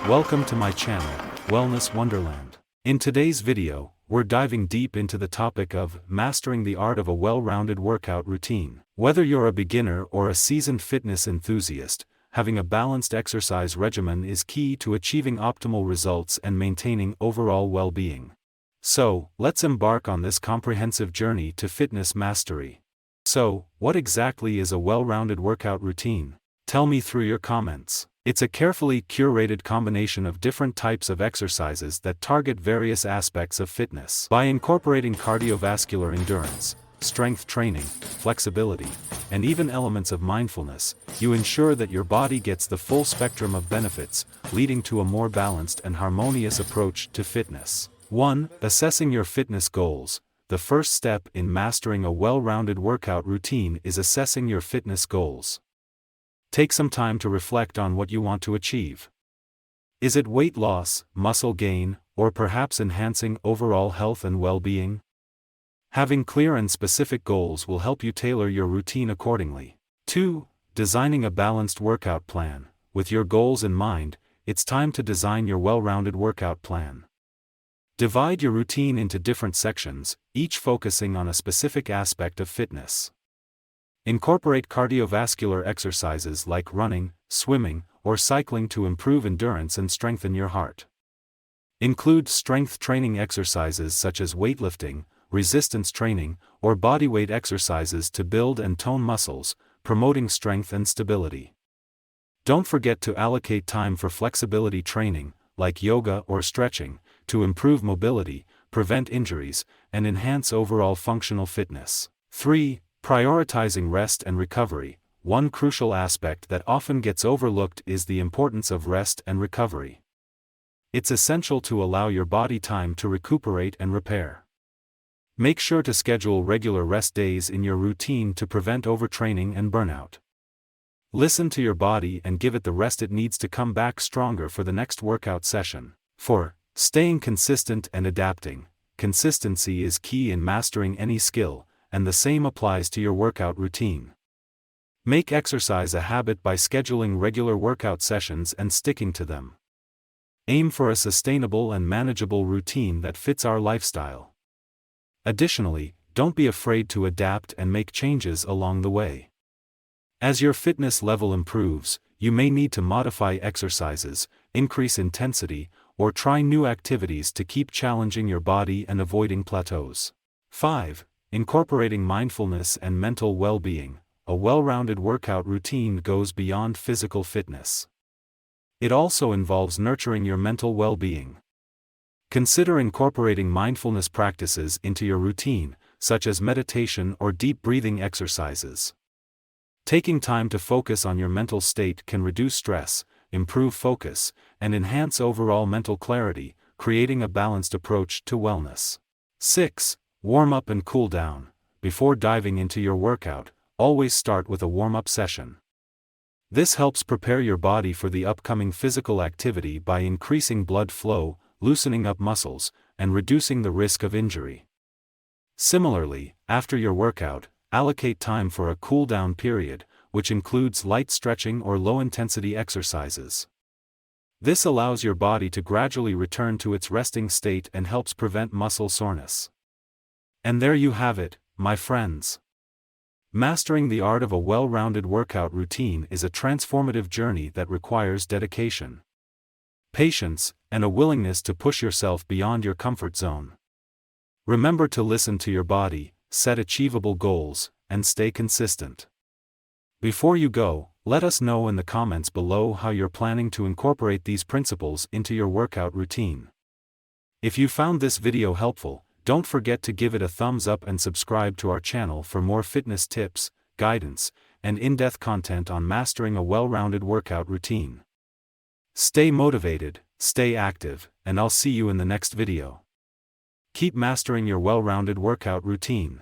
Welcome to my channel, Wellness Wonderland. In today's video, we're diving deep into the topic of mastering the art of a well-rounded workout routine. Whether you're a beginner or a seasoned fitness enthusiast, having a balanced exercise regimen is key to achieving optimal results and maintaining overall well-being. So, let's embark on this comprehensive journey to fitness mastery. So, what exactly is a well-rounded workout routine? Tell me through your comments. It's a carefully curated combination of different types of exercises that target various aspects of fitness. By incorporating cardiovascular endurance, strength training, flexibility, and even elements of mindfulness, you ensure that your body gets the full spectrum of benefits, leading to a more balanced and harmonious approach to fitness. 1. Assessing your fitness goals. The first step in mastering a well-rounded workout routine is assessing your fitness goals. Take some time to reflect on what you want to achieve. Is it weight loss, muscle gain, or perhaps enhancing overall health and well-being? Having clear and specific goals will help you tailor your routine accordingly. 2. Designing a balanced workout plan. With your goals in mind, it's time to design your well-rounded workout plan. Divide your routine into different sections, each focusing on a specific aspect of fitness. Incorporate cardiovascular exercises like running, swimming, or cycling to improve endurance and strengthen your heart. Include strength training exercises such as weightlifting, resistance training, or bodyweight exercises to build and tone muscles, promoting strength and stability. Don't forget to allocate time for flexibility training, like yoga or stretching, to improve mobility, prevent injuries, and enhance overall functional fitness. 3. Prioritizing rest and recovery. One crucial aspect that often gets overlooked is the importance of rest and recovery. It's essential to allow your body time to recuperate and repair. Make sure to schedule regular rest days in your routine to prevent overtraining and burnout. Listen to your body and give it the rest it needs to come back stronger for the next workout session. 4. Staying consistent and adapting. Consistency is key in mastering any skill, and the same applies to your workout routine. Make exercise a habit by scheduling regular workout sessions and sticking to them. Aim for a sustainable and manageable routine that fits our lifestyle. Additionally, don't be afraid to adapt and make changes along the way. As your fitness level improves, you may need to modify exercises, increase intensity, or try new activities to keep challenging your body and avoiding plateaus. 5. Incorporating mindfulness and mental well-being. A well-rounded workout routine goes beyond physical fitness. It also involves nurturing your mental well-being. Consider incorporating mindfulness practices into your routine, such as meditation or deep breathing exercises. Taking time to focus on your mental state can reduce stress, improve focus, and enhance overall mental clarity, creating a balanced approach to wellness. 6. Warm up and cool down. Before diving into your workout, always start with a warm-up session. This helps prepare your body for the upcoming physical activity by increasing blood flow, loosening up muscles, and reducing the risk of injury. Similarly, after your workout, allocate time for a cool-down period, which includes light stretching or low-intensity exercises. This allows your body to gradually return to its resting state and helps prevent muscle soreness. And there you have it, my friends. Mastering the art of a well-rounded workout routine is a transformative journey that requires dedication, patience, and a willingness to push yourself beyond your comfort zone. Remember to listen to your body, set achievable goals, and stay consistent. Before you go, let us know in the comments below how you're planning to incorporate these principles into your workout routine. If you found this video helpful, don't forget to give it a thumbs up and subscribe to our channel for more fitness tips, guidance, and in-depth content on mastering a well-rounded workout routine. Stay motivated, stay active, and I'll see you in the next video. Keep mastering your well-rounded workout routine.